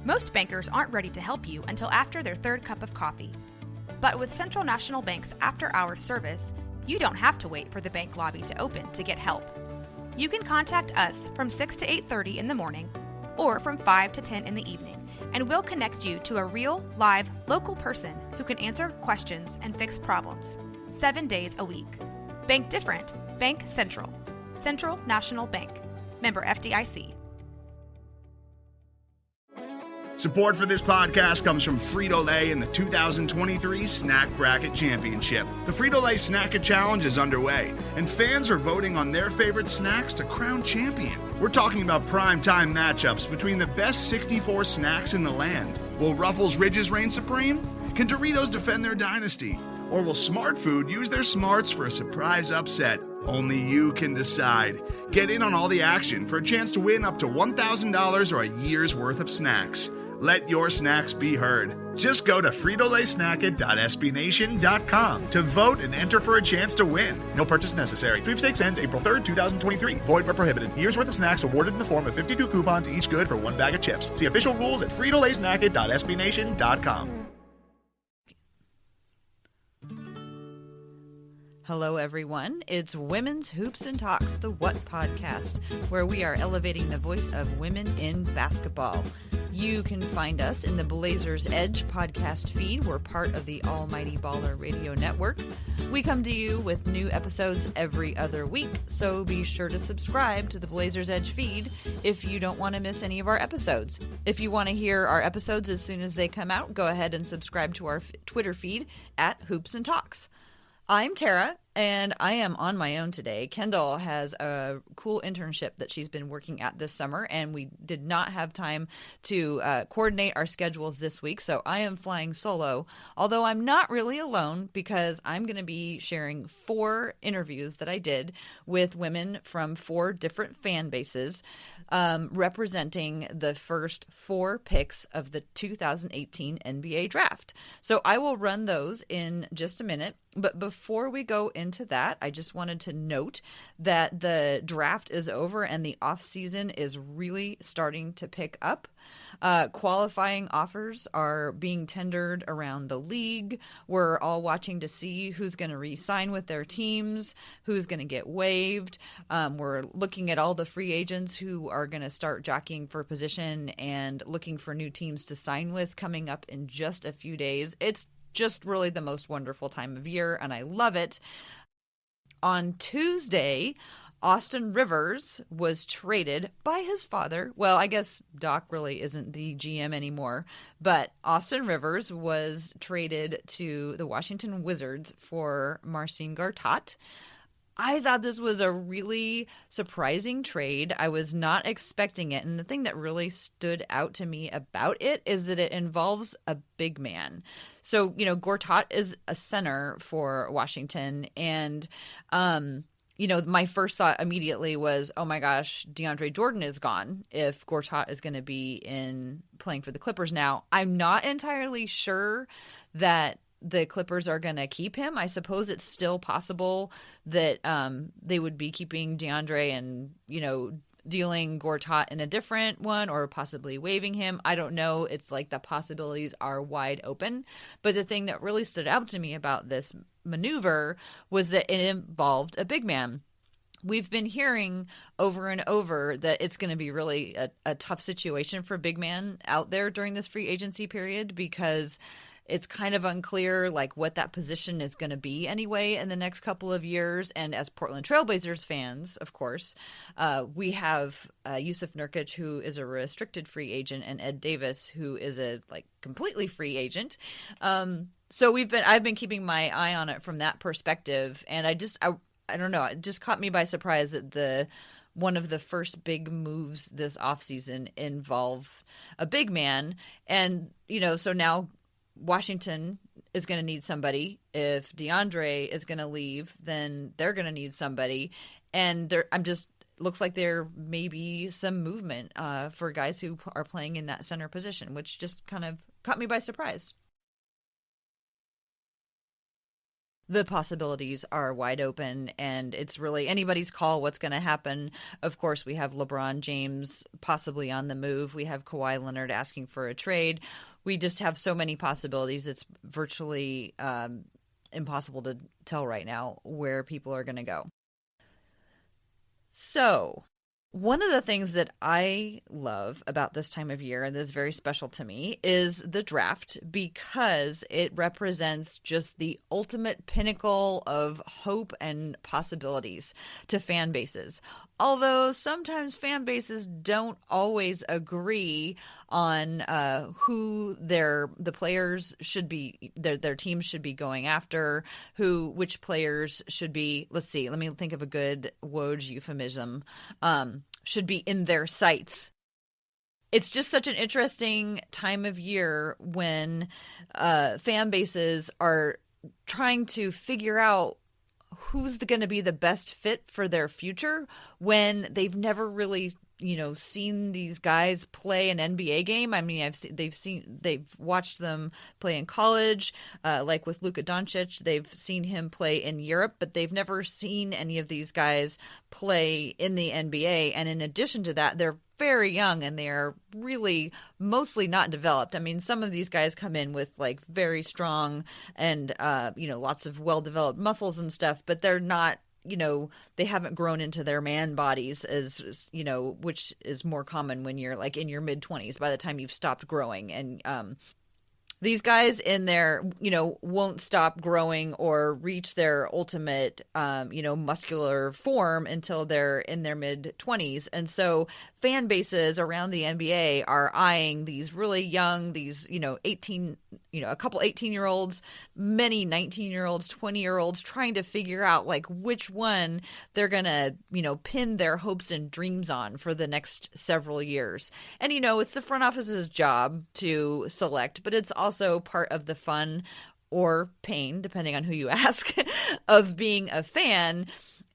Most bankers aren't ready to help you until after their third cup of coffee. But with Central National Bank's after-hours service, you don't have to wait for the bank lobby to open to get help. You can contact us from 6 to 8:30 in the morning or from 5 to 10 in the evening, and we'll connect you to a real, live, local person who can answer questions and fix problems 7 days a week. Bank different. Bank Central. Central National Bank. Member FDIC. Support for this podcast comes from Frito-Lay and the 2023 Snack Bracket Championship. The Frito-Lay Snack-It Challenge is underway, and fans are voting on their favorite snacks to crown champion. We're talking about prime-time matchups between the best 64 snacks in the land. Will Ruffles Ridges reign supreme? Can Doritos defend their dynasty? Or will Smart Food use their smarts for a surprise upset? Only you can decide. Get in on all the action for a chance to win up to $1,000 or a year's worth of snacks. Let your snacks be heard. Just go to fritolaysnacket.sbnation.com to vote and enter for a chance to win. No purchase necessary. Sweepstakes ends April 3rd, 2023. Void where prohibited. Year's worth of snacks awarded in the form of 52 coupons, each good for one bag of chips. See official rules at fritolaysnacket.sbnation.com. Hello, everyone. It's Women's Hoops and Talks, the What podcast, where we are elevating the voice of women in basketball. You can find us in the Blazers Edge podcast feed. We're part of the Almighty Baller Radio Network. We come to you with new episodes every other week, so be sure to subscribe to the Blazers Edge feed if you don't want to miss any of our episodes. If you want to hear our episodes as soon as they come out, go ahead and subscribe to our Twitter feed at Hoops and Talks. I'm Tara, and I am on my own today. Kendall has a cool internship that she's been working at this summer, and we did not have time to coordinate our schedules this week, so I am flying solo, although I'm not really alone because I'm going to be sharing 4 interviews that I did with women from 4 different fan bases representing the first 4 picks of the 2018 NBA draft. So I will run those in just a minute. But before we go into that, I just wanted to note that the draft is over and the offseason is really starting to pick up. Qualifying offers are being tendered around the league. We're all watching to see who's going to re-sign with their teams, who's going to get waived. We're looking at all the free agents who are going to start jockeying for position and looking for new teams to sign with coming up in just a few days. It's just really the most wonderful time of year, and I love it. On Tuesday, Austin Rivers was traded by his father. Well, I guess Doc really isn't the GM anymore, but Austin Rivers was traded to the Washington Wizards for Marcin Gortat. I thought this was a really surprising trade. I was not expecting it. And the thing that really stood out to me about it is that it involves a big man. So, Gortat is a center for Washington. And, my first thought immediately was, oh my gosh, DeAndre Jordan is gone if Gortat is going to be playing for the Clippers now. I'm not entirely sure that the Clippers are going to keep him. I suppose it's still possible that they would be keeping DeAndre and, dealing Gortat in a different one or possibly waiving him. I don't know. It's like the possibilities are wide open. But the thing that really stood out to me about this maneuver was that it involved a big man. We've been hearing over and over that it's going to be really a tough situation for big man out there during this free agency period because it's kind of unclear what that position is going to be anyway in the next couple of years. And as Portland Trailblazers fans, of course, we have Yusuf Nurkic, who is a restricted free agent, and Ed Davis, who is a completely free agent. So I've been keeping my eye on it from that perspective. And I don't know, it just caught me by surprise that one of the first big moves this offseason involved a big man. And, so now Washington is going to need somebody. If DeAndre is going to leave, then they're going to need somebody. And looks like there may be some movement for guys who are playing in that center position, which just kind of caught me by surprise. The possibilities are wide open, and it's really anybody's call what's going to happen. Of course, we have LeBron James possibly on the move. We have Kawhi Leonard asking for a trade. We just have so many possibilities. It's virtually impossible to tell right now where people are going to go. So, one of the things that I love about this time of year, and that's very special to me, is the draft, because it represents just the ultimate pinnacle of hope and possibilities to fan bases. Although sometimes fan bases don't always agree on who the players should be, their teams should be going after, which players should be. Let me think of a good Woj euphemism. Should be in their sights. It's just such an interesting time of year when fan bases are trying to figure out who's going to be the best fit for their future when they've never really, seen these guys play an NBA game. I mean, they've watched them play in college, like with Luka Doncic. They've seen him play in Europe, but they've never seen any of these guys play in the NBA. And in addition to that, they're very young and they are really mostly not developed. I mean, some of these guys come in with like very strong and, lots of well-developed muscles and stuff, but they're not, they haven't grown into their man bodies as, which is more common when you're like in your mid-20s by the time you've stopped growing. And these guys in their, won't stop growing or reach their ultimate, muscular form until they're in their mid-20s. And so fan bases around the NBA are eyeing these really young, these, 18, a couple 18-year-olds, many 19-year-olds, 20-year-olds, trying to figure out like which one they're going to, pin their hopes and dreams on for the next several years. And, it's the front office's job to select, but it's also part of the fun or pain, depending on who you ask, of being a fan,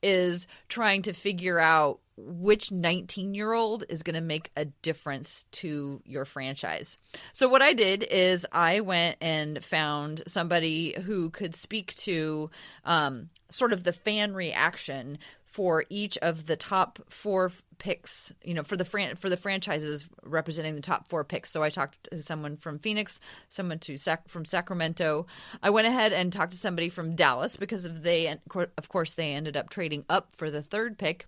is trying to figure out which 19-year-old is going to make a difference to your franchise. So what I did is I went and found somebody who could speak to sort of the fan reaction for each of the top four picks, for the franchises representing the top four picks. So I talked to someone from Phoenix, someone from Sacramento. I went ahead and talked to somebody from Dallas because of course they ended up trading up for the third pick.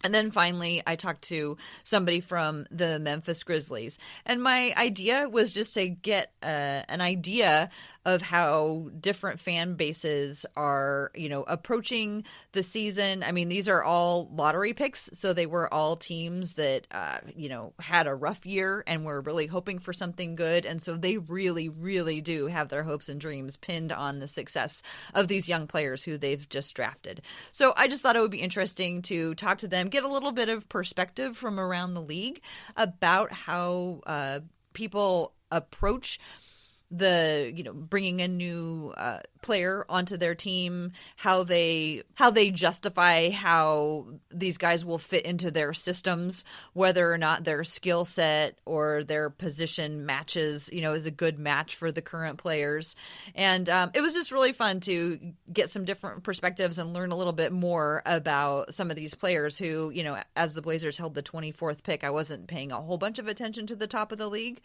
And then finally, I talked to somebody from the Memphis Grizzlies. And my idea was just to get an idea of how different fan bases are, approaching the season. I mean, these are all lottery picks. So they were all teams that, had a rough year and were really hoping for something good. And so they really, really do have their hopes and dreams pinned on the success of these young players who they've just drafted. So I just thought it would be interesting to talk to them, get a little bit of perspective from around the league about how people approach bringing a new player onto their team, how they justify how these guys will fit into their systems, whether or not their skill set or their position matches, is a good match for the current players. And it was just really fun to get some different perspectives and learn a little bit more about some of these players who, as the Blazers held the 24th pick, I wasn't paying a whole bunch of attention to the top of the league.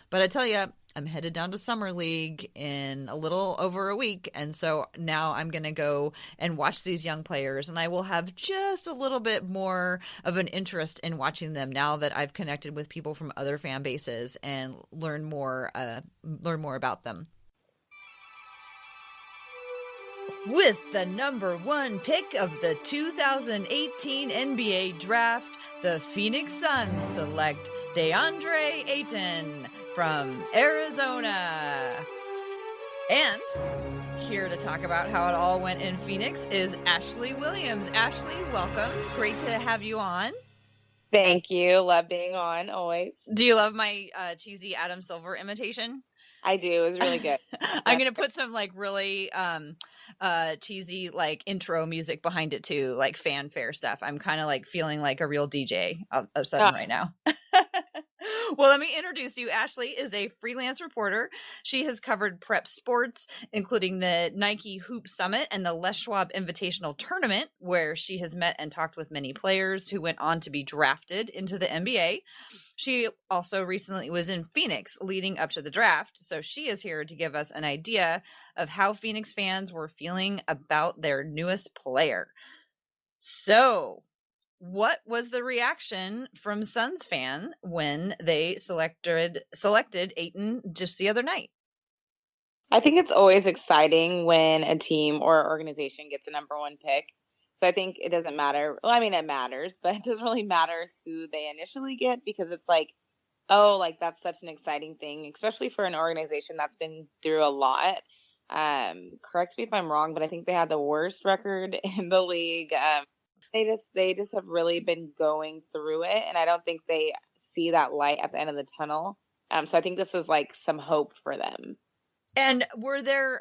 But I tell you, I'm headed down to Summer League in a little over a week. And so now I'm going to go and watch these young players. And I will have just a little bit more of an interest in watching them now that I've connected with people from other fan bases and learn more about them. With the number one pick of the 2018 NBA Draft, the Phoenix Suns select Deandre Ayton from Arizona. And here to talk about how it all went in Phoenix is Ashley Williams. Ashley, welcome. Great to have you on. Thank you. Love being on, always. Do you love my cheesy Adam Silver imitation? I do. It was really good. I'm going to put some like really cheesy like intro music behind it too, like fanfare stuff. I'm kind of like feeling like a real DJ of a sudden right now. Well, let me introduce you. Ashley is a freelance reporter. She has covered prep sports, including the Nike Hoop Summit and the Les Schwab Invitational Tournament, where she has met and talked with many players who went on to be drafted into the NBA. She also recently was in Phoenix leading up to the draft, so she is here to give us an idea of how Phoenix fans were feeling about their newest player. So, what was the reaction from Suns fan when they selected Ayton just the other night? I think it's always exciting when a team or organization gets a number one pick. So I think it doesn't matter. Well, I mean, it matters, but it doesn't really matter who they initially get, because it's like, oh, like that's such an exciting thing, especially for an organization that's been through a lot. Correct me if I'm wrong, but I think they had the worst record in the league. They just have really been going through it, and I don't think they see that light at the end of the tunnel. So I think this was like some hope for them. And were there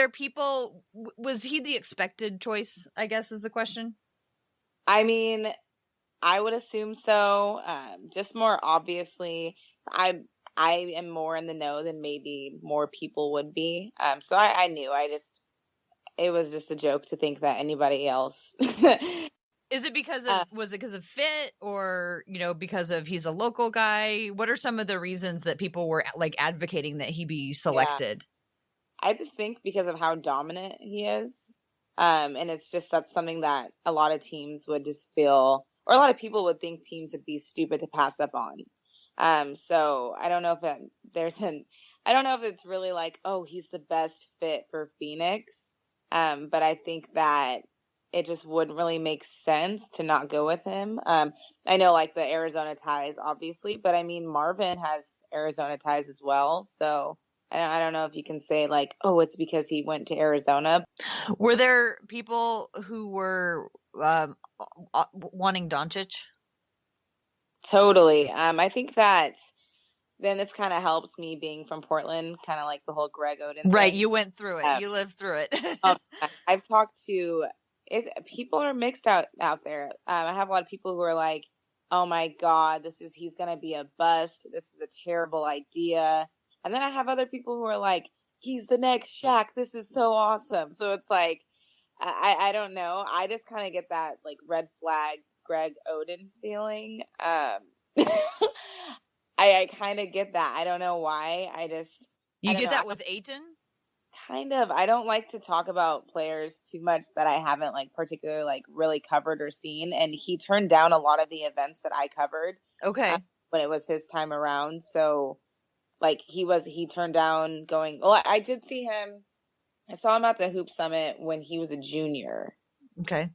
people? Was he the expected choice, I guess, is the question. I mean, I would assume so. Just more obviously, so I am more in the know than maybe more people would be. So I knew. It was just a joke to think that anybody else. Is it because of was it because of fit, or because of he's a local guy? What are some of the reasons that people were like advocating that he be selected? Yeah. I just think because of how dominant he is. And it's just that's something that a lot of teams would just feel, or a lot of people would think teams would be stupid to pass up on. So I don't know if I don't know if it's really like, oh, he's the best fit for Phoenix. But I think that it just wouldn't really make sense to not go with him. I know like the Arizona ties, obviously, but I mean, Marvin has Arizona ties as well. So I don't know if you can say like, oh, it's because he went to Arizona. Were there people who were wanting Doncic? Totally. I think that then this kind of helps me being from Portland, kind of like the whole Greg Oden thing. Right, you went through it. You lived through it. I've talked to people are mixed out there. I have a lot of people who are like, "Oh my God, he's gonna be a bust. This is a terrible idea." And then I have other people who are like, "He's the next Shaq. This is so awesome." So it's like, I don't know. I just kind of get that like red flag Greg Oden feeling. I kind of get that. I don't know why. You get that with Ayton? Kind of. I don't like to talk about players too much that I haven't like particularly like really covered or seen. And he turned down a lot of the events that I covered. Okay. When it was his time around. So like he turned down going, well, I did see him. I saw him at the Hoop Summit when he was a junior. Okay.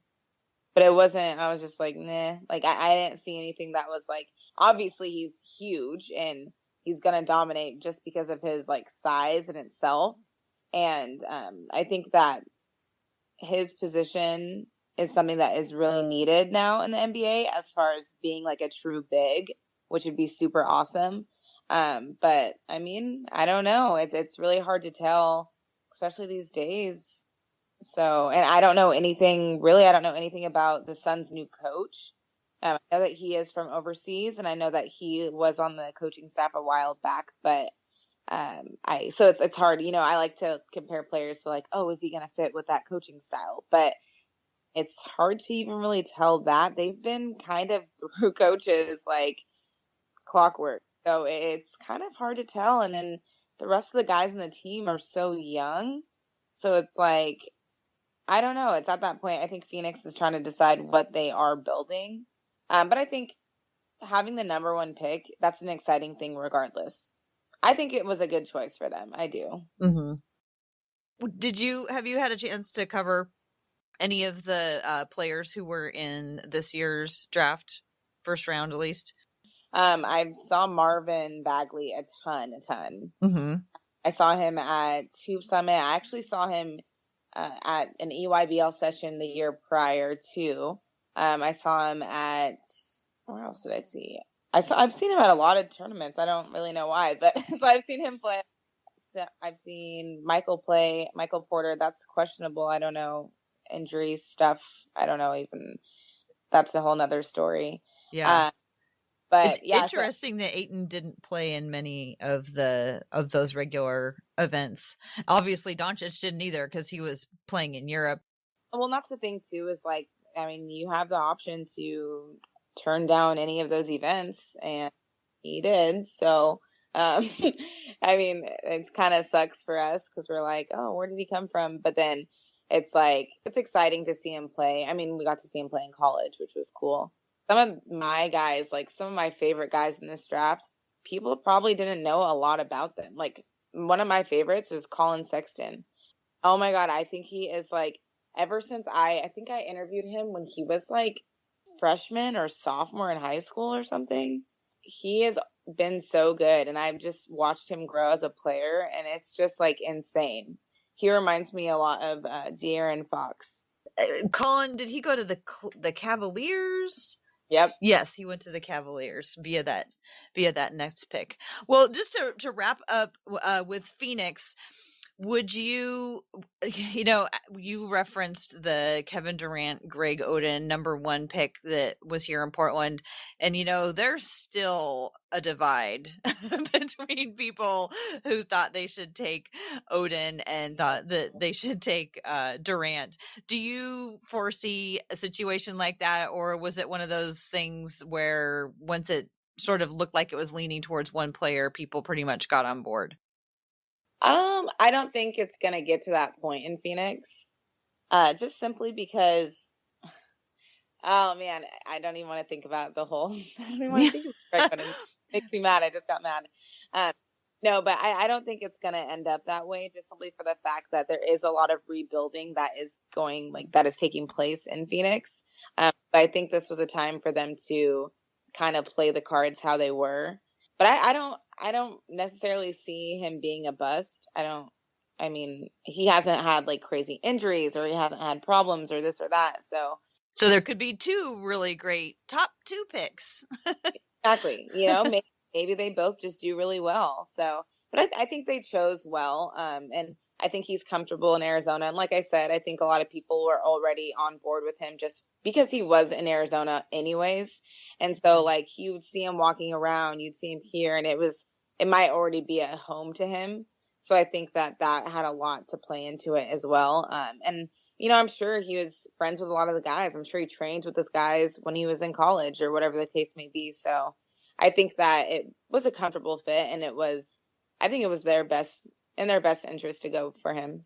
But it wasn't, I was just like, nah. Like I didn't see anything that was like, obviously he's huge and he's going to dominate just because of his like size in itself. And I think that his position is something that is really needed now in the NBA as far as being like a true big, which would be super awesome. But I mean, I don't know. It's really hard to tell, especially these days. So, and I don't know anything about the Suns' new coach. I know that he is from overseas, and I know that he was on the coaching staff a while back, but so it's hard, I like to compare players to like, oh, is he going to fit with that coaching style? But it's hard to even really tell that. They've been kind of through coaches like clockwork. So it's kind of hard to tell. And then the rest of the guys in the team are so young. So it's like, I don't know. It's at that point, I think Phoenix is trying to decide what they are building. But I think having the number one pick, that's an exciting thing regardless. I think it was a good choice for them. I do. Mm-hmm. Have you had a chance to cover any of the players who were in this year's draft, first round at least? I saw Marvin Bagley a ton. Mm-hmm. I saw him at Hoop Summit. I actually saw him at an EYBL session the year prior too. I saw him at, where else did I see? I've seen him at a lot of tournaments. I don't really know why, but so I've seen him play. So I've seen Michael play. Michael Porter, that's questionable. I don't know. Injury stuff. I don't know even. That's a whole nother story. Yeah. But it's interesting that Ayton didn't play in many of those regular events. Obviously, Doncic didn't either because he was playing in Europe. Well, that's the thing too. Is like, I mean, you have the option to turn down any of those events, and he did. So, I mean, it's kind of sucks for us because we're like, oh, where did he come from? But then it's like it's exciting to see him play. I mean, we got to see him play in college, which was cool. Some of my guys, like some of my favorite guys in this draft, people probably didn't know a lot about them. Like one of my favorites was Colin Sexton. Oh my God, I think he is like, ever since I think I interviewed him when he was like freshman or sophomore in high school or something. He has been so good, and I've just watched him grow as a player, and it's just like insane. He reminds me a lot of De'Aaron Fox. Colin, did he go to the Cavaliers? Yep. Yes, he went to the Cavaliers via that next pick. Well, just to wrap up with Phoenix, would you referenced the Kevin Durant, Greg Oden #1 pick that was here in Portland, and there's still a divide between people who thought they should take Oden and thought that they should take Durant. Do you foresee a situation like that, or was it one of those things where once it sort of looked like it was leaning towards one player, people pretty much got on board? I don't think it's gonna get to that point in Phoenix. Just simply because, oh man, I don't even want to think about the whole. I don't even want to think about it. It makes me mad. I just got mad. No, but I don't think it's gonna end up that way. Just simply for the fact that there is a lot of rebuilding that is taking place in Phoenix. But I think this was a time for them to kind of play the cards how they were. But I don't necessarily see him being a bust. I mean, he hasn't had like crazy injuries, or he hasn't had problems or this or that. So there could be two really great top 2 picks. Exactly. Maybe they both just do really well. So, but I think they chose well. And I think he's comfortable in Arizona. And like I said, I think a lot of people were already on board with him just because he was in Arizona anyways. And so like you would see him walking around, you'd see him here, and it might already be at home to him. So I think that had a lot to play into it as well. And I'm sure he was friends with a lot of the guys. I'm sure he trained with those guys when he was in college or whatever the case may be. So I think that it was a comfortable fit, and I think it was in their best interest to go for him.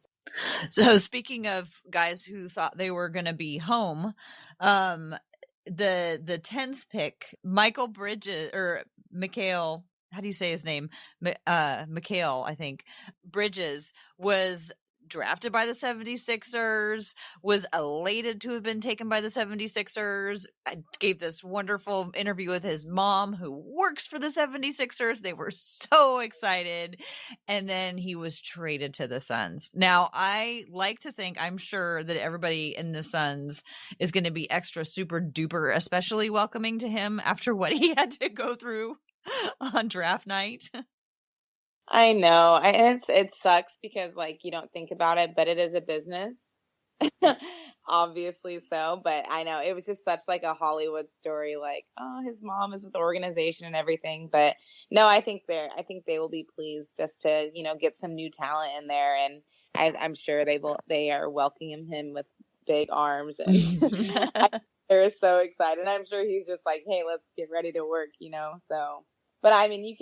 So speaking of guys who thought they were going to be home, the 10th pick, Mikal Bridges, or Mikal, how do you say his name? Mikal, I think. Bridges was drafted by the 76ers, was elated to have been taken by the 76ers. I gave this wonderful interview with his mom, who works for the 76ers. They were so excited. And then he was traded to the Suns. Now, I like to think, I'm sure that everybody in the Suns is going to be extra super duper, especially welcoming to him after what he had to go through on draft night. I know. It sucks because like you don't think about it, but it is a business. Obviously so, but I know it was just such like a Hollywood story, like, oh, his mom is with the organization and everything. But no, I think they will be pleased just to, get some new talent in there, and I'm sure they are welcoming him with big arms, and they're so excited. I'm sure he's just like, hey, let's get ready to work, so. But I mean,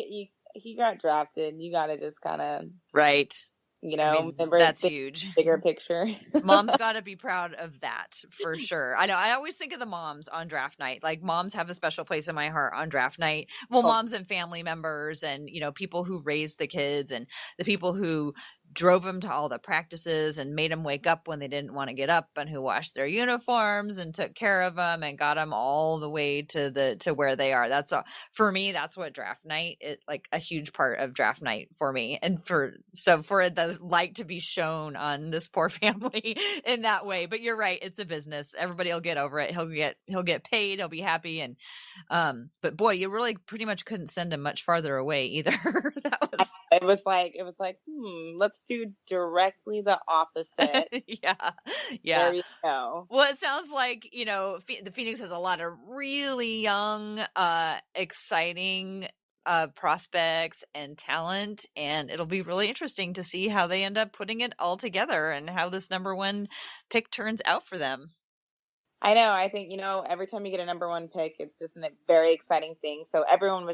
he got drafted. You got to just kind of right. Remember that's huge. Bigger picture. Moms got to be proud of that for sure. I know. I always think of the moms on draft night. Like moms have a special place in my heart on draft night. Well, moms and family members, and people who raised the kids, and the people who drove them to all the practices and made them wake up when they didn't want to get up, and who washed their uniforms and took care of them and got them all the way to where they are. For me, that's what draft night is, like a huge part of draft night for me. And for the light to be shown on this poor family in that way. But you're right, it's a business. Everybody will get over it. He'll get paid. He'll be happy. And but boy, you really pretty much couldn't send him much farther away either. It was like, let's do directly the opposite. Yeah. There Yeah. you go. Well, it sounds like, the Phoenix has a lot of really young, exciting prospects and talent, and it'll be really interesting to see how they end up putting it all together and how this number one pick turns out for them. I know. I think, every time you get a number one pick, it's just a very exciting thing. So everyone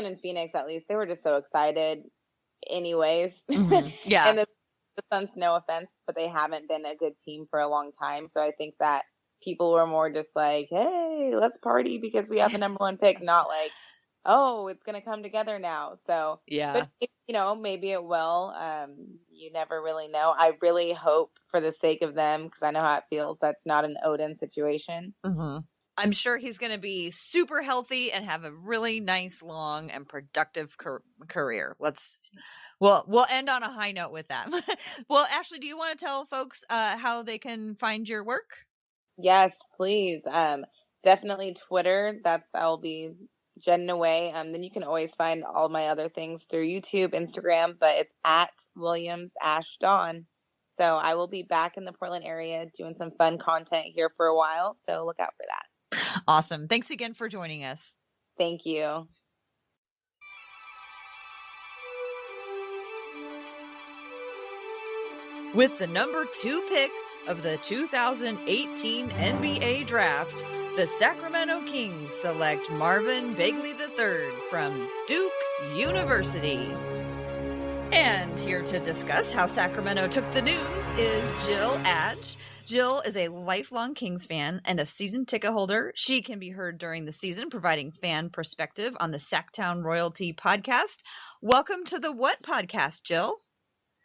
in Phoenix, at least, they were just so excited anyways. Mm-hmm. Yeah. And the Suns, no offense, but they haven't been a good team for a long time. So I think that people were more just like, hey, let's party because we have the number one pick, not like, oh, it's going to come together now. So, Yeah. but, maybe it will. You never really know. I really hope for the sake of them, because I know how it feels, that's not an Oden situation. Mm-hmm. I'm sure he's going to be super healthy and have a really nice, long, and productive career. We'll end on a high note with that. Well, Ashley, do you want to tell folks how they can find your work? Yes, please. Definitely Twitter. I'll be jetting away. Then you can always find all my other things through YouTube, Instagram, but it's at Williams Ash Dawn. So I will be back in the Portland area doing some fun content here for a while. So look out for that. Awesome. Thanks again for joining us. Thank you. With the number 2 pick of the 2018 NBA Draft, the Sacramento Kings select Marvin Bagley III from Duke University. And here to discuss how Sacramento took the news is Jill Adge. Jill is a lifelong Kings fan and a season ticket holder. She can be heard during the season providing fan perspective on the Sacktown Royalty podcast. Welcome to the What podcast, Jill?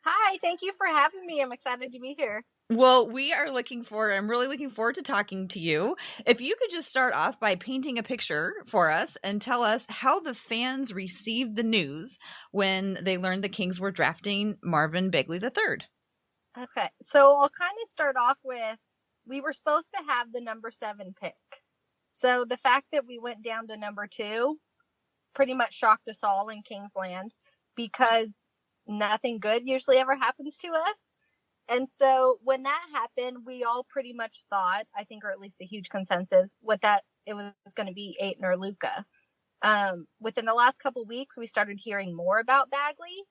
Hi, thank you for having me. I'm excited to be here. Well, I'm really looking forward to talking to you. If you could just start off by painting a picture for us and tell us how the fans received the news when they learned the Kings were drafting Marvin Bagley III. Okay, so I'll kind of start off with, we were supposed to have the number 7 pick. So the fact that we went down to number 2 pretty much shocked us all in Kingsland, because nothing good usually ever happens to us. And so when that happened, we all pretty much thought, I think, or at least a huge consensus, that it was going to be Ayton or Luka. Within the last couple weeks, we started hearing more about Bagley.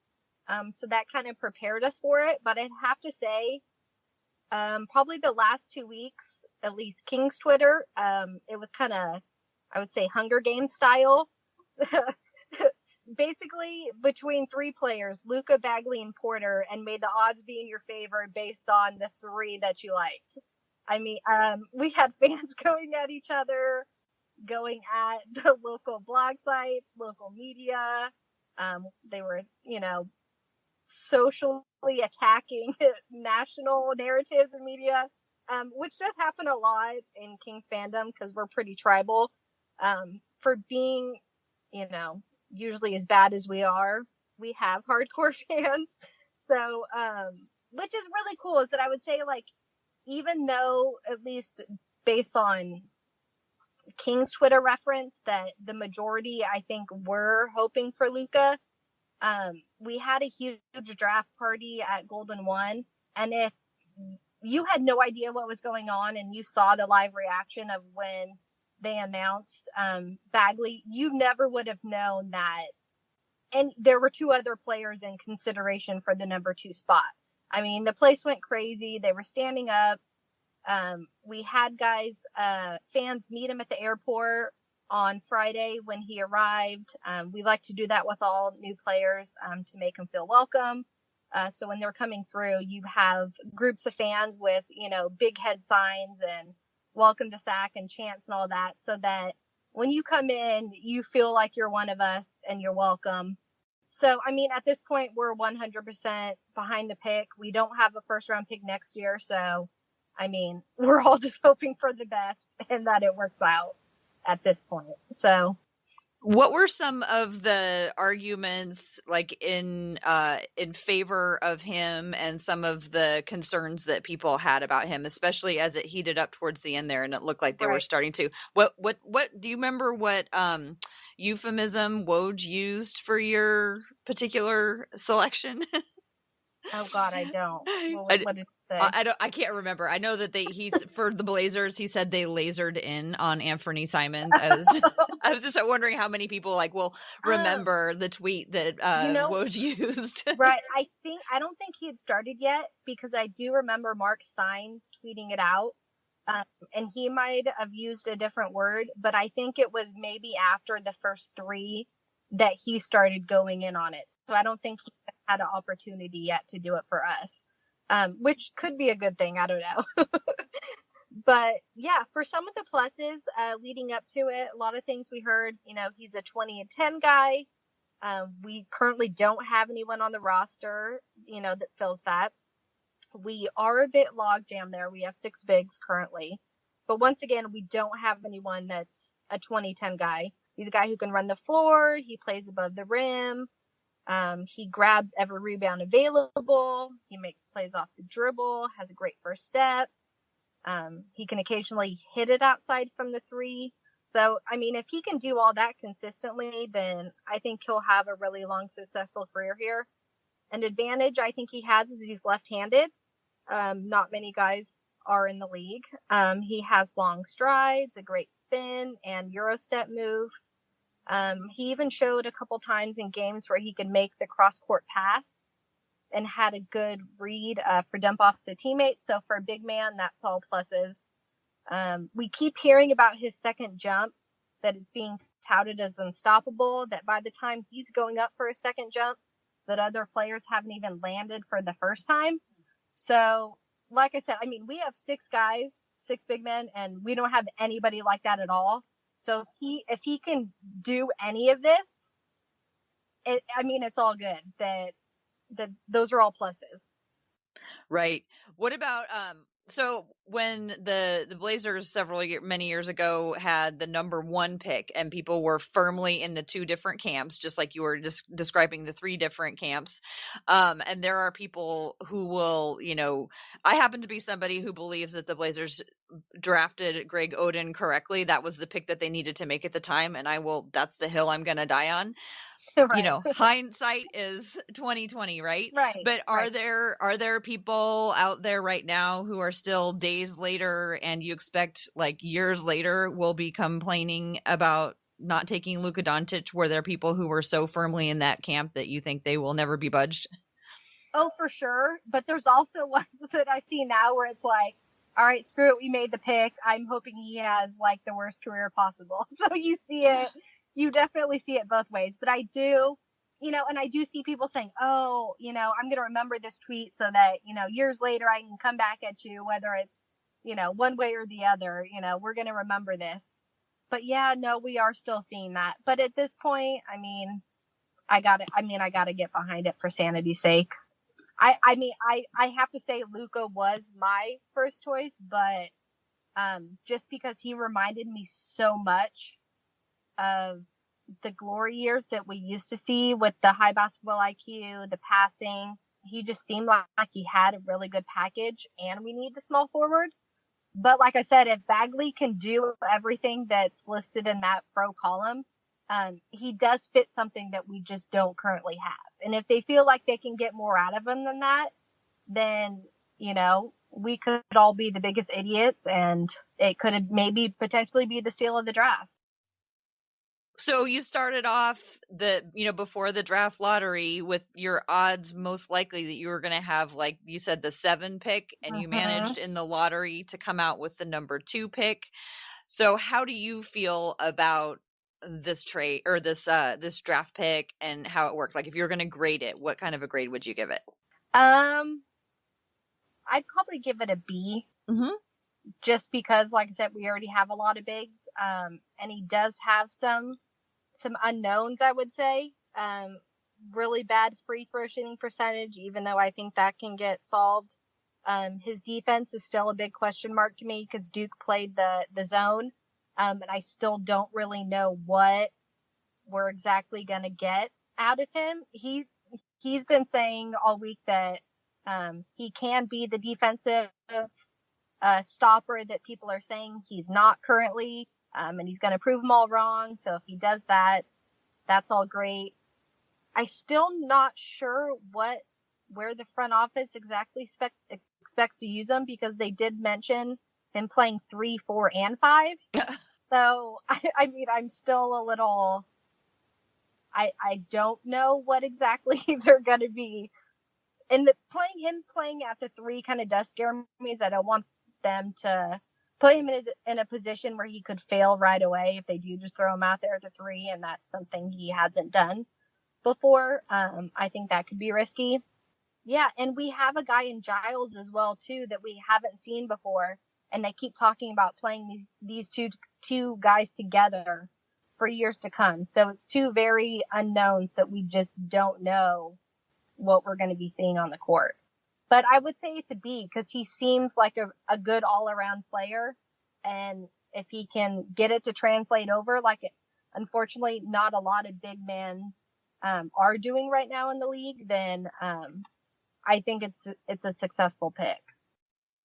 So that kind of prepared us for it. But I'd have to say, probably the last 2 weeks, at least King's Twitter, it was kind of, I would say, Hunger Games style. Basically between 3 players, Luka, Bagley, and Porter, and made the odds be in your favor based on the 3 that you liked. I mean, we had fans going at each other, going at the local blog sites, local media. They were, socially attacking national narratives and media, which does happen a lot in Kings fandom because we're pretty tribal. For being, usually as bad as we are, we have hardcore fans. So, which is really cool, is that I would say, like, even though, at least based on King's Twitter reference, that the majority, I think, were hoping for Luka, we had a huge draft party at Golden One. And if you had no idea what was going on and you saw the live reaction of when they announced Bagley, you never would have known that. And there were 2 other players in consideration for the number 2 spot. I mean, the place went crazy. They were standing up. We had fans meet him at the airport on Friday when he arrived. We like to do that with all new players to make them feel welcome. So when they're coming through, you have groups of fans with, big head signs and welcome to Sac and chants and all that, so that when you come in, you feel like you're one of us and you're welcome. So, I mean, at this point, we're 100% behind the pick. We don't have a first round pick next year. So, I mean, we're all just hoping for the best and that it works out at this point. So, What were some of the arguments like in favor of him, and some of the concerns that people had about him, especially as it heated up towards the end there and it looked like they were starting to? What do you remember what euphemism Woj used for your particular selection? Oh God, I don't. What did he say? I can't remember. I know that for the Blazers, he said they lasered in on Anthony Simons. I was just wondering how many people will remember the tweet that Woj used. Right. I don't think he had started yet, because I do remember Mark Stein tweeting it out. And he might have used a different word, but I think it was maybe after the first three that he started going in on it. So I don't think he had an opportunity yet to do it for us, which could be a good thing. I don't know. But yeah, for some of the pluses leading up to it, a lot of things we heard, he's a 20 and 10 guy. We currently don't have anyone on the roster, that fills that. We are a bit logjam there. We have 6 bigs currently. But once again, we don't have anyone that's a 20-10 guy. He's a guy who can run the floor. He plays above the rim. He grabs every rebound available. He makes plays off the dribble, has a great first step. He can occasionally hit it outside from the 3. So, if he can do all that consistently, then I think he'll have a really long, successful career here. An advantage I think he has is he's left-handed. Not many guys are in the league. He has long strides, a great spin, and Euro step move. He even showed a couple times in games where he could make the cross-court pass and had a good read for dump-offs to teammates. So for a big man, that's all pluses. We keep hearing about his second jump, that it's being touted as unstoppable, that by the time he's going up for a second jump, that other players haven't even landed for the first time. So, like I said, we have 6 guys, 6 big men, and we don't have anybody like that at all. So if he can do any of this, it's all good. That those are all pluses. Right. What about so when the Blazers many years ago had the number 1 pick, and people were firmly in the 2 different camps, just like you were just describing the 3 different camps. And there are people who will, I happen to be somebody who believes that the Blazers drafted Greg Oden correctly. That was the pick that they needed to make at the time. And that's the hill I'm going to die on. Right. Hindsight is 2020, right? Right. But are there people out there right now who are still days later, and you expect years later will be complaining about not taking Luka Doncic? Were there people who were so firmly in that camp that you think they will never be budged? Oh, for sure. But there's also ones that I've seen now where it's like, all right, screw it, we made the pick. I'm hoping he has the worst career possible. So you see it. You definitely see it both ways. But I do, and I do see people saying, oh, I'm going to remember this tweet so that, years later I can come back at you, whether it's, one way or the other, we're going to remember this. But yeah, no, we are still seeing that. But at this point, I got to get behind it for sanity's sake. I have to say Luka was my first choice, but just because he reminded me so much of the glory years that we used to see with the high basketball IQ, the passing. He just seemed like he had a really good package, and we need the small forward. But like I said, if Bagley can do everything that's listed in that pro column, he does fit something that we just don't currently have. And if they feel like they can get more out of him than that, then, we could all be the biggest idiots, and it could maybe potentially be the steal of the draft. So you started off before the draft lottery with your odds most likely that you were going to have, like you said, the 7 pick, and you managed in the lottery to come out with the number 2 pick. So how do you feel about this trade or this draft pick and how it works? Like, if you're going to grade it, what kind of a grade would you give it? I'd probably give it a B. Mm-hmm. Just because, like I said, we already have a lot of bigs, and he does have some unknowns, I would say. Really bad free throw shooting percentage, even though I think that can get solved. His defense is still a big question mark to me because Duke played the zone, and I still don't really know what we're exactly going to get out of him. He's been saying all week that he can be the defensive stopper that people are saying he's not currently, and he's going to prove them all wrong. So if he does that, that's all great. I still not sure where the front office exactly expects to use him, because they did mention him playing 3, 4, and 5. So I mean, I'm still a little. I don't know what exactly they're going to be. And playing at the 3 kind of does scare me, as I don't want them to put him in a position where he could fail right away if they do just throw him out there at the 3, and that's something he hasn't done before. I think that could be risky. Yeah, and we have a guy in Giles as well too that we haven't seen before, and they keep talking about playing these two guys together for years to come. So it's 2 very unknowns that we just don't know what we're going to be seeing on the court. But I would say it's a B, because he seems like a good all-around player, and if he can get it to translate over, unfortunately not a lot of big men are doing right now in the league, then I think it's a successful pick.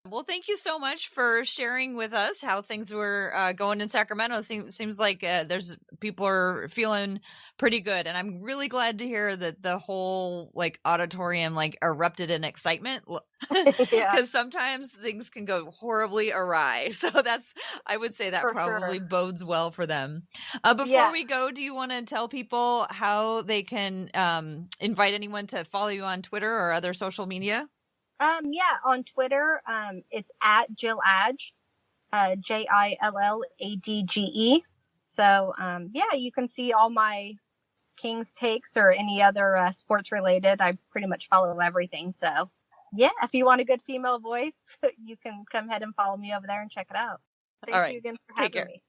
Well, thank you so much for sharing with us how things were going in Sacramento. Seems like there's people are feeling pretty good, and I'm really glad to hear that the whole auditorium erupted in excitement, because sometimes things can go horribly awry. So I would say that for probably sure bodes well for them. Before we go, do you want to tell people how they can invite anyone to follow you on Twitter or other social media? On Twitter, it's at Jill Adge, JILLADGE. So, you can see all my Kings takes or any other sports related. I pretty much follow everything. So, if you want a good female voice, you can come ahead and follow me over there and check it out. Thank you again for having me.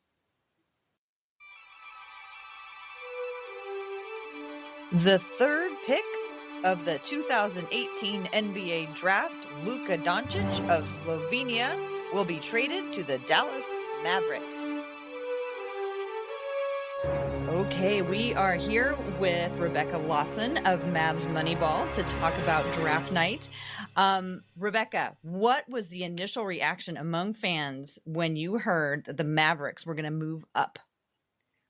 The third pick of the 2018 NBA Draft, Luka Doncic of Slovenia will be traded to the Dallas Mavericks. Okay, we are here with Rebecca Lawson of Mavs Moneyball to talk about draft night. Rebecca, what was the initial reaction among fans when you heard that the Mavericks were going to move up?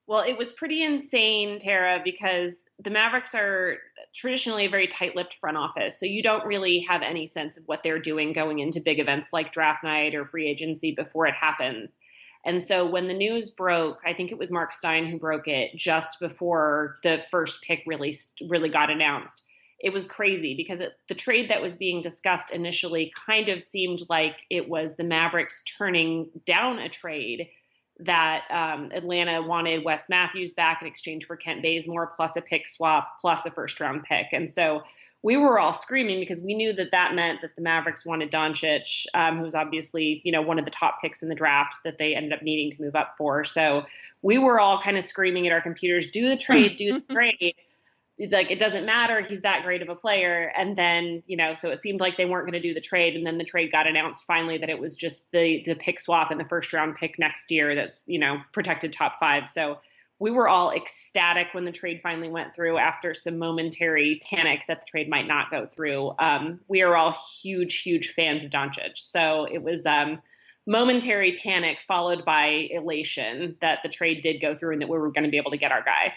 Well, it was pretty insane, Tara, because the Mavericks are traditionally a very tight-lipped front office, so you don't really have any sense of what they're doing going into big events like draft night or free agency before it happens. And so when the news broke, I think it was Mark Stein who broke it just before the first pick really got announced. It was crazy because the trade that was being discussed initially kind of seemed like it was the Mavericks turning down a trade that Atlanta wanted Wes Matthews back in exchange for Kent Bazemore, plus a pick swap, plus a first-round pick. And so we were all screaming because we knew that meant that the Mavericks wanted Doncic, who was obviously, one of the top picks in the draft that they ended up needing to move up for. So we were all kind of screaming at our computers, do the trade, do the trade. It doesn't matter. He's that great of a player. And then, so it seemed like they weren't going to do the trade. And then the trade got announced finally that it was just the pick swap and the first round pick next year that's, protected top 5. So we were all ecstatic when the trade finally went through after some momentary panic that the trade might not go through. We are all huge, huge fans of Doncic. So it was momentary panic followed by elation that the trade did go through and that we were going to be able to get our guy.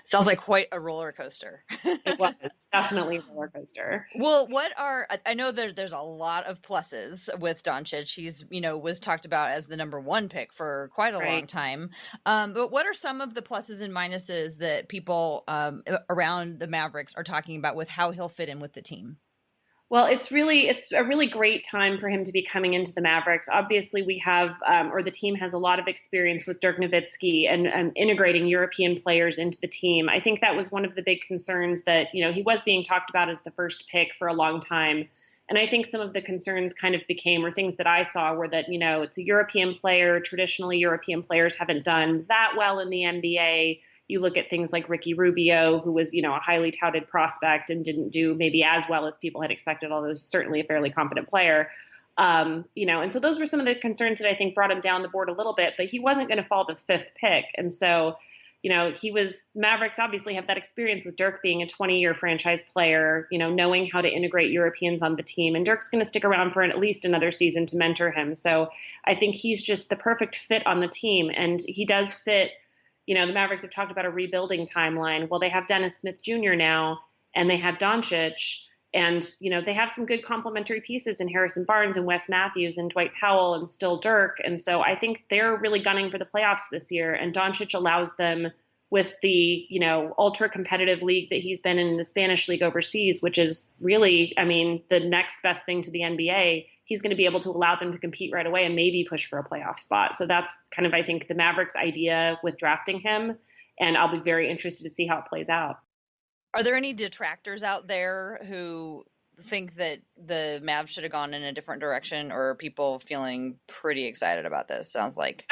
Sounds like quite a roller coaster. It was definitely a roller coaster. Well, I know there's a lot of pluses with Doncic. He's, was talked about as the number 1 pick for quite a long time. But what are some of the pluses and minuses that people around the Mavericks are talking about with how he'll fit in with the team? Well, it's a really great time for him to be coming into the Mavericks. Obviously, we have, or the team has a lot of experience with Dirk Nowitzki and integrating European players into the team. I think that was one of the big concerns that, he was being talked about as the first pick for a long time. And I think some of the concerns kind of became, or things that I saw were that, it's a European player. Traditionally, European players haven't done that well in the NBA. You look at things like Ricky Rubio, who was, a highly touted prospect and didn't do maybe as well as people had expected, although he's certainly a fairly competent player. And so those were some of the concerns that I think brought him down the board a little bit, but he wasn't going to fall the 5th pick. And so, Mavericks obviously have that experience with Dirk being a 20-year franchise player, knowing how to integrate Europeans on the team. And Dirk's going to stick around for at least another season to mentor him. So I think he's just the perfect fit on the team. And he does fit, the Mavericks have talked about a rebuilding timeline. Well, they have Dennis Smith Jr. now, and they have Doncic. And, they have some good complementary pieces in Harrison Barnes and Wes Matthews and Dwight Powell and still Dirk. And so I think they're really gunning for the playoffs this year. And Doncic allows them, with the, ultra competitive league that he's been in the Spanish league overseas, which is really, the next best thing to the NBA, he's going to be able to allow them to compete right away and maybe push for a playoff spot. So that's kind of, I think, the Mavericks' idea with drafting him. And I'll be very interested to see how it plays out. Are there any detractors out there who think that the Mavs should have gone in a different direction, or are people feeling pretty excited about this? Sounds like.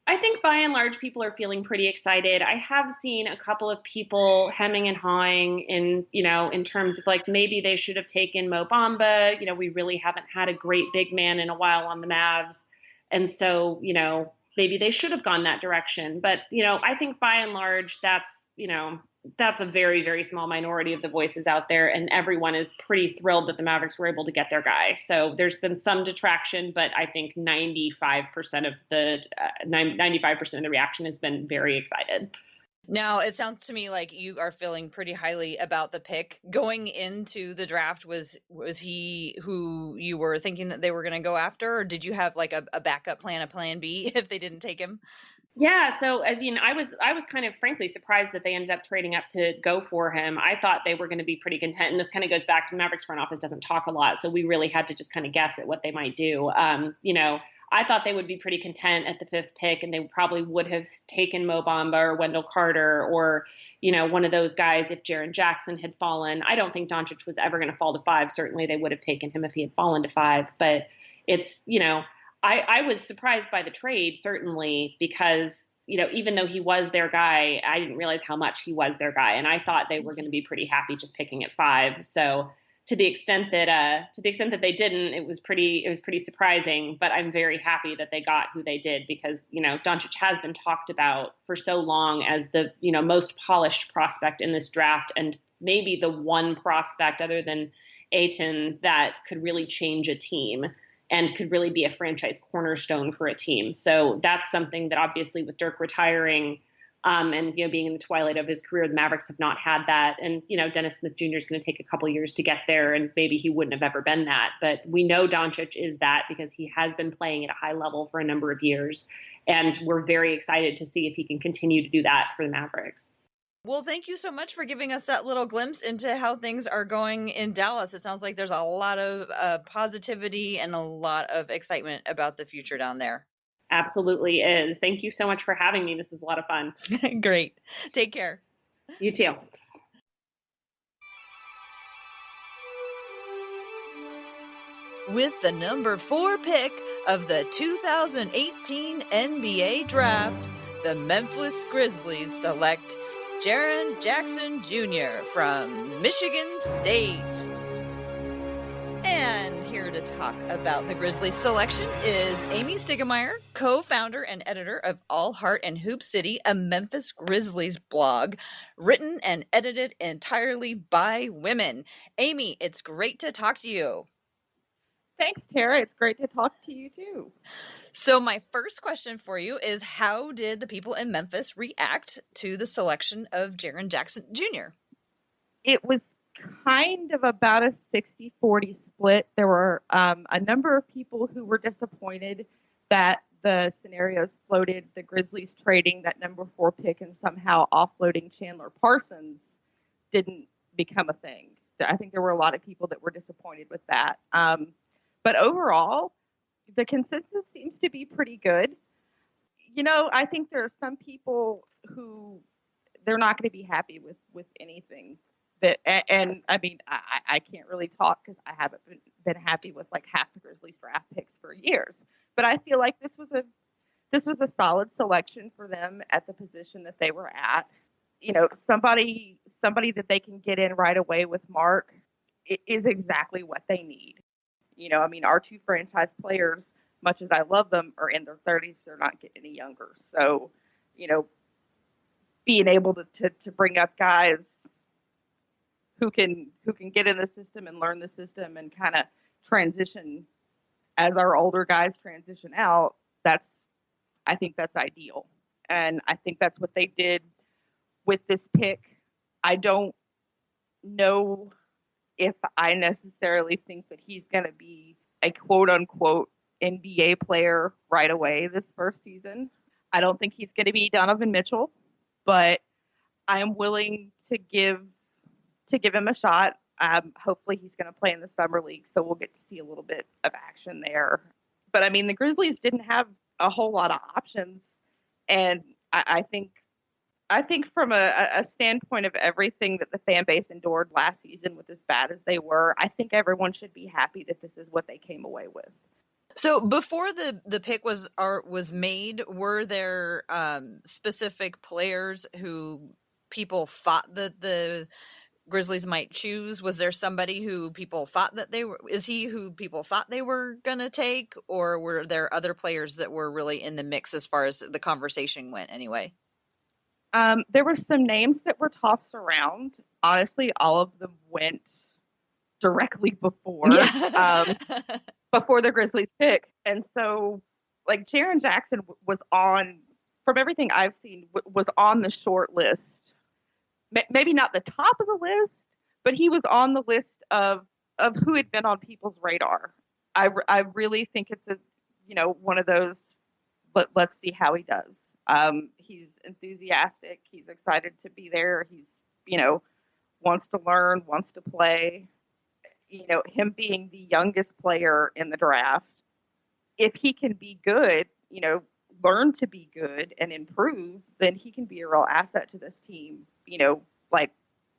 I think by and large, people are feeling pretty excited. I have seen a couple of people hemming and hawing in terms of like, maybe they should have taken Mo Bamba. We really haven't had a great big man in a while on the Mavs. And so, maybe they should have gone that direction. But, I think by and large, that's a very, very small minority of the voices out there. And everyone is pretty thrilled that the Mavericks were able to get their guy. So there's been some detraction, but I think 95% of the reaction has been very excited. Now, it sounds to me like you are feeling pretty highly about the pick. Going into the draft, was he who you were thinking that they were going to go after, or did you have like a backup plan, a plan B, if they didn't take him? Yeah, so I was kind of frankly surprised that they ended up trading up to go for him. I thought they were going to be pretty content, and this kind of goes back to Mavericks front office doesn't talk a lot, so we really had to just kind of guess at what they might do. I thought they would be pretty content at the 5th pick, and they probably would have taken Mo Bamba or Wendell Carter or, one of those guys if Jaren Jackson had fallen. I don't think Doncic was ever going to fall to 5. Certainly they would have taken him if he had fallen to 5. But it's, I was surprised by the trade, certainly, because, even though he was their guy, I didn't realize how much he was their guy. And I thought they were going to be pretty happy just picking at 5. So to the extent that they didn't, it was pretty surprising, but I'm very happy that they got who they did because, Doncic has been talked about for so long as the, most polished prospect in this draft, and maybe the one prospect other than Ayton that could really change a team and could really be a franchise cornerstone for a team. So that's something that obviously with Dirk retiring, and, being in the twilight of his career, the Mavericks have not had that. And, Dennis Smith Jr. is going to take a couple years to get there, and maybe he wouldn't have ever been that. But we know Doncic is that because he has been playing at a high level for a number of years. And we're very excited to see if he can continue to do that for the Mavericks. Well, thank you so much for giving us that little glimpse into how things are going in Dallas. It sounds like there's a lot of positivity and a lot of excitement about the future down there. Absolutely is. Thank you so much for having me. This was a lot of fun. Great. Take care. You too. With the number 4 pick of the 2018 NBA Draft, the Memphis Grizzlies select Jaren Jackson Jr. from Michigan State. And here to talk about the Grizzlies selection is Aimee Stiegemeyer, co-founder and editor of All Heart and Hoop City, a Memphis Grizzlies blog, written and edited entirely by women. Aimee, it's great to talk to you. Thanks, Tara. It's great to talk to you, too. So my first question for you is, how did the people in Memphis react to the selection of Jaren Jackson Jr.? It was kind of about a 60-40 split. There were a number of people who were disappointed that the scenarios floated the Grizzlies trading that number 4 pick and somehow offloading Chandler Parsons didn't become a thing. I think there were a lot of people that were disappointed with that. But overall, the consensus seems to be pretty good. I think there are some people who they're not going to be happy with anything. And I mean, I can't really talk because I haven't been happy with like half the Grizzlies draft picks for years. But I feel like this was a solid selection for them at the position that they were at. Somebody that they can get in right away with Mark is exactly what they need. Our 2 franchise players, much as I love them, are in their 30s. They're not getting any younger. So, being able to bring up guys who can get in the system and learn the system and kind of transition as our older guys transition out. I think that's ideal. And I think that's what they did with this pick. I don't know if I necessarily think that he's going to be a quote unquote NBA player right away this first season. I don't think he's going to be Donovan Mitchell, but I am willing to give him a shot. Hopefully he's going to play in the summer league, so we'll get to see a little bit of action there. But I mean, the Grizzlies didn't have a whole lot of options, and I think from a standpoint of everything that the fan base endured last season, with as bad as they were, I think everyone should be happy that this is what they came away with. So before the pick was made, were there specific players who people thought that the Grizzlies might choose? Was there somebody who people thought that who people thought they were going to take, or were there other players that were really in the mix as far as the conversation went anyway? There were some names that were tossed around. Honestly, all of them went directly before before the Grizzlies pick. And so, like, Jaren Jackson was on, from everything I've seen, was on the short list. Maybe not the top of the list, but he was on the list of who had been on people's radar. I really think it's one of those, let's see how he does. He's enthusiastic. He's excited to be there. He's, wants to learn, wants to play. Him being the youngest player in the draft, if he can be good, learn to be good and improve, then he can be a real asset to this team, like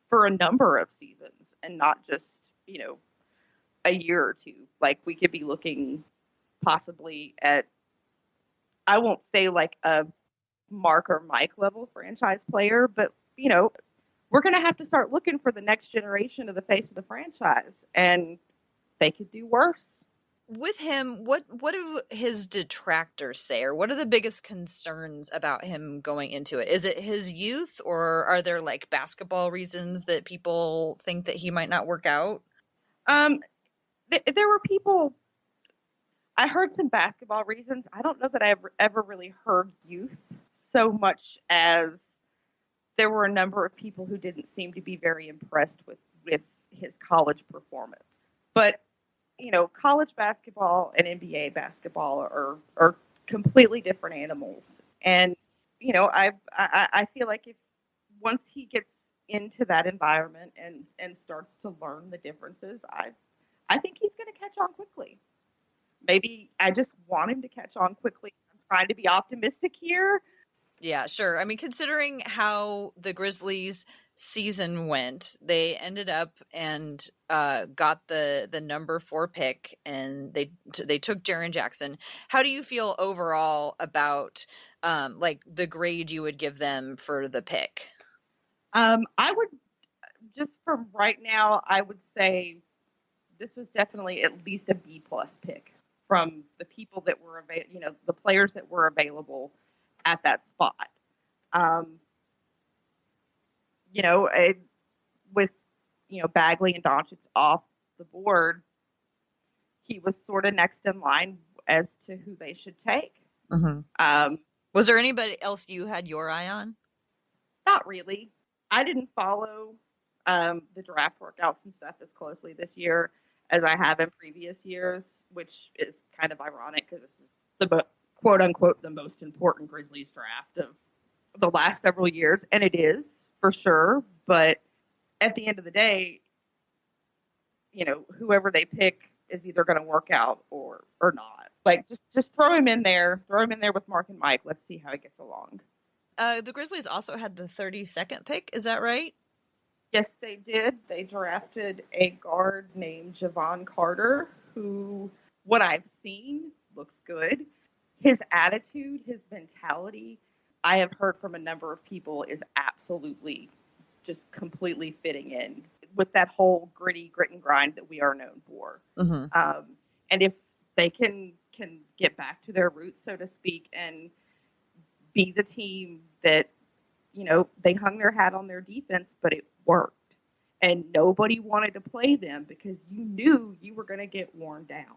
for a number of seasons and not just, a year or two. Like, we could be looking possibly at, I won't say like a Mark or Mike level franchise player, but, we're going to have to start looking for the next generation of the face of the franchise, and they could do worse. With him, what do his detractors say, or what are the biggest concerns about him going into it? Is it his youth, or are there like basketball reasons that people think that he might not work out? There were people. I heard some basketball reasons. I don't know that I ever really heard youth so much as there were a number of people who didn't seem to be very impressed with his college performance. But, college basketball and NBA basketball are completely different animals. And, I feel like if once he gets into that environment and starts to learn the differences, I think he's going to catch on quickly. Maybe I just want him to catch on quickly. I'm trying to be optimistic here. Yeah, sure. I mean, considering how the Grizzlies season went, they ended up and got the number 4 pick, and they took Jaren Jackson. How do you feel overall about like the grade you would give them for the pick? I would, just from right now, I would say this was definitely at least a B+ pick from the people that were the players that were available at that spot. With Bagley and Doncic off the board, he was sort of next in line as to who they should take. Mm-hmm. Was there anybody else you had your eye on? Not really. I didn't follow the draft workouts and stuff as closely this year as I have in previous years, which is kind of ironic because this is the quote unquote the most important Grizzlies draft of the last several years, and it is for sure. But at the end of the day, whoever they pick is either going to work out or not. Like, just throw him in there with Mark and Mike. Let's see how he gets along. The Grizzlies also had the 32nd pick. Is that right? Yes, they did. They drafted a guard named Javon Carter, who, what I've seen, looks good. His attitude, his mentality, I have heard from a number of people, is absolutely just completely fitting in with that whole grit and grind that we are known for. Mm-hmm. And if they can get back to their roots, so to speak, and be the team that, they hung their hat on their defense, but it worked. And nobody wanted to play them because you knew you were going to get worn down.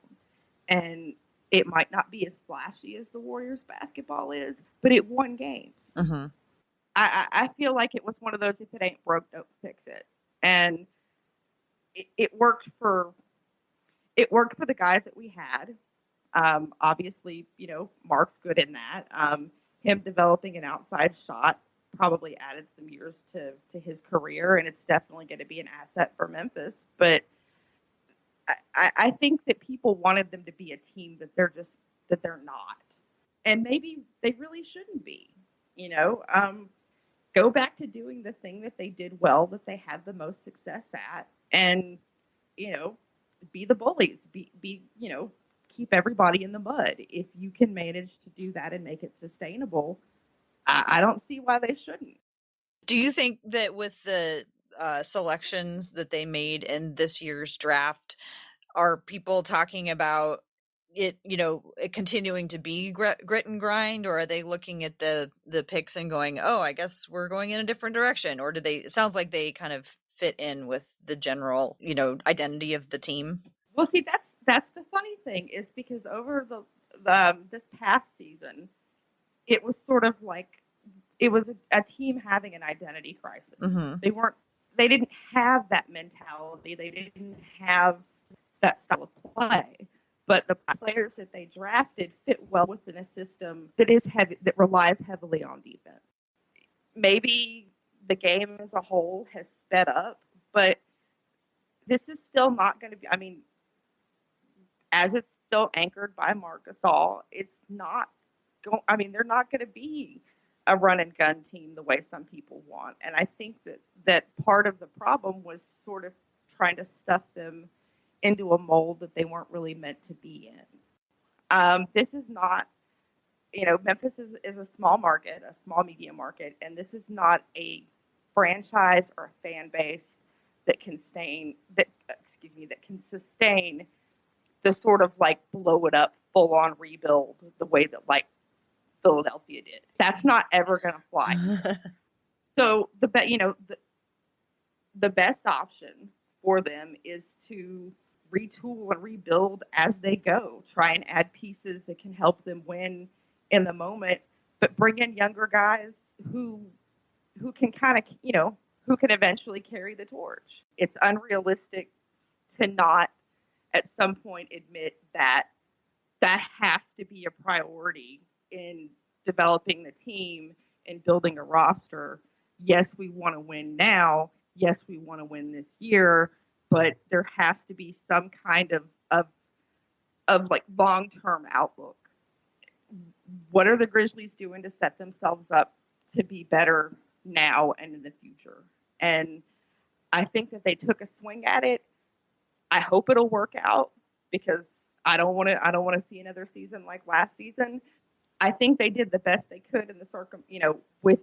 And it might not be as flashy as the Warriors basketball is, but it won games. Mm-hmm. I feel like it was one of those, if it ain't broke, don't fix it. And it worked for the guys that we had. Obviously, Mark's good in that. Him developing an outside shot probably added some years to his career, and it's definitely going to be an asset for Memphis. But I think that people wanted them to be a team that they're not, and maybe they really shouldn't be. Go back to doing the thing that they did well, that they had the most success at, and be the bullies. Be keep everybody in the mud. If you can manage to do that and make it sustainable, I don't see why they shouldn't. Do you think that with the selections that they made in this year's draft, are people talking about it, it continuing to be grit and grind, or are they looking at the picks and going, oh, I guess we're going in a different direction? Or it sounds like they kind of fit in with the general, identity of the team? Well, see, that's the funny thing, is because over the this past season, it was sort of like it was a team having an identity crisis. Mm-hmm. They didn't have that mentality. They didn't have that style of play. But the players that they drafted fit well within a system that relies heavily on defense. Maybe the game as a whole has sped up, but this is still not going to be, as it's still anchored by Marc Gasol, it's not they're not going to be a run and gun team the way some people want. And I think that part of the problem was sort of trying to stuff them into a mold that they weren't really meant to be in. This is not, Memphis is a small market, a small media market, and this is not a franchise or a fan base that can sustain the sort of like blow it up, full on rebuild the way that like Philadelphia did. That's not ever going to fly. So the best option for them is to retool and rebuild as they go. Try and add pieces that can help them win in the moment, but bring in younger guys who can kind of, who can eventually carry the torch. It's unrealistic to not at some point admit that has to be a priority in developing the team and building a roster. Yes, we want to win now. Yes, we want to win this year, but there has to be some kind of like long-term outlook. What are the Grizzlies doing to set themselves up to be better now and in the future? And I think that they took a swing at it. I hope it'll work out, because I don't want to see another season like last season. I think they did the best they could in the with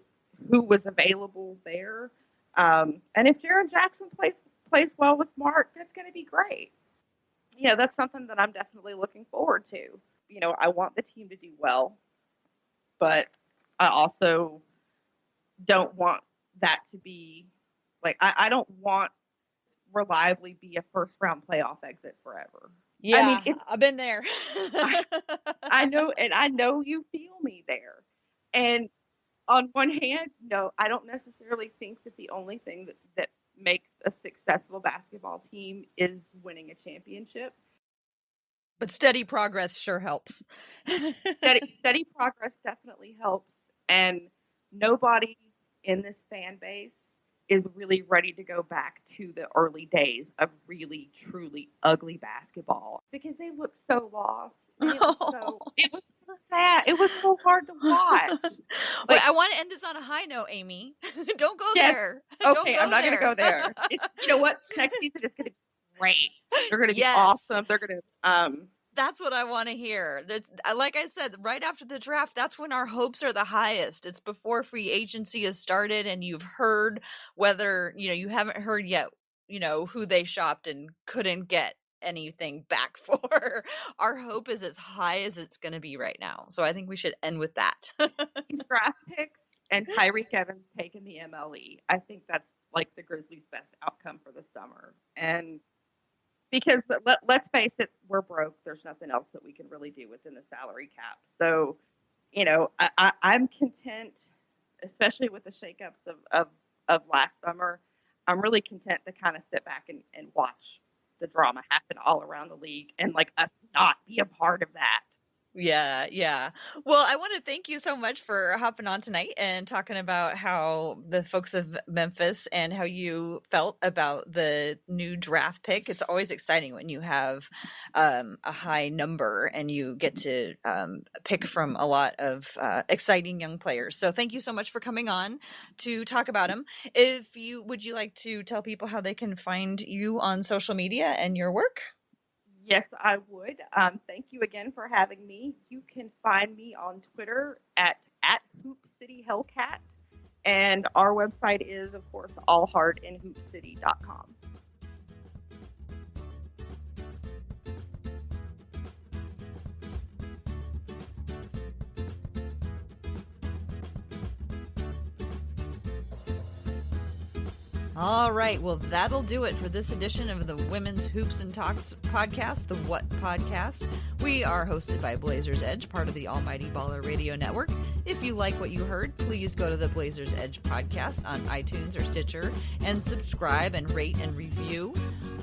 who was available there. And if Jaren Jackson plays well with Mark, that's going to be great. That's something that I'm definitely looking forward to. I want the team to do well, but I also don't want that to be like, I don't want reliably be a first round playoff exit forever. Yeah, I've been there. I know, and I know you feel me there. And on one hand, no, I don't necessarily think that the only thing that makes a successful basketball team is winning a championship. But steady progress sure helps. steady progress definitely helps. And nobody in this fan base is really ready to go back to the early days of really, truly ugly basketball, because they look so lost. It was so sad. It was so hard to watch. Wait, I want to end this on a high note, Amy. Don't go there. Okay, I'm not going to go there. It's, what? Next season is going to be great. They're going to be awesome. They're going to, That's what I want to hear. Like I said, right after the draft, that's when our hopes are the highest. It's before free agency has started and you've heard whether, you haven't heard yet, who they shopped and couldn't get anything back for. Our hope is as high as it's going to be right now. So I think we should end with that. These draft picks and Tyreek Evans taking the MLE. I think that's like the Grizzlies' best outcome for the summer. And because let's face it, we're broke. There's nothing else that we can really do within the salary cap. So, I'm content, especially with the shakeups of last summer. I'm really content to kind of sit back and watch the drama happen all around the league and like us not be a part of that. Yeah. Well, I want to thank you so much for hopping on tonight and talking about how the folks of Memphis and how you felt about the new draft pick. It's always exciting when you have a high number and you get to pick from a lot of exciting young players. So thank you so much for coming on to talk about them. Would you like to tell people how they can find you on social media and your work? Yes, I would. Thank you again for having me. You can find me on Twitter at HoopCityHellcat, and our website is, of course, allheartinhoopcity.com. All right. Well, that'll do it for this edition of the Women's Hoops and Talks podcast, the What Podcast. We are hosted by Blazers Edge, part of the Almighty Baller Radio Network. If you like what you heard, please go to the Blazers Edge podcast on iTunes or Stitcher and subscribe and rate and review.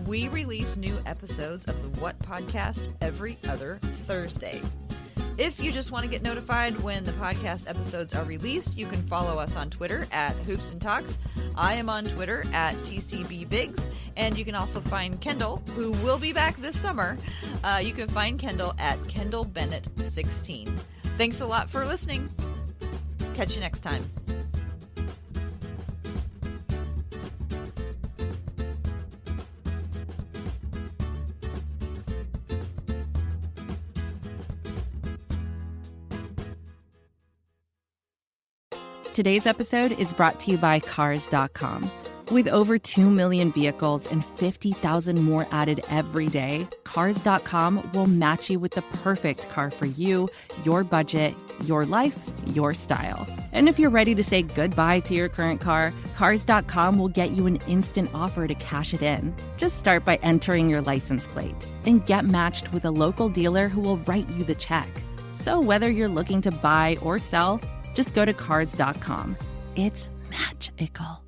We release new episodes of the What Podcast every other Thursday. If you just want to get notified when the podcast episodes are released, you can follow us on Twitter at Hoops and Talks. I am on Twitter at TCBBiggs, and you can also find Kendall, who will be back this summer. You can find Kendall at KendallBennett16. Thanks a lot for listening. Catch you next time. Today's episode is brought to you by Cars.com. With over 2 million vehicles and 50,000 more added every day, Cars.com will match you with the perfect car for you, your budget, your life, your style. And if you're ready to say goodbye to your current car, Cars.com will get you an instant offer to cash it in. Just start by entering your license plate and get matched with a local dealer who will write you the check. So whether you're looking to buy or sell, just go to Cars.com. It's magical.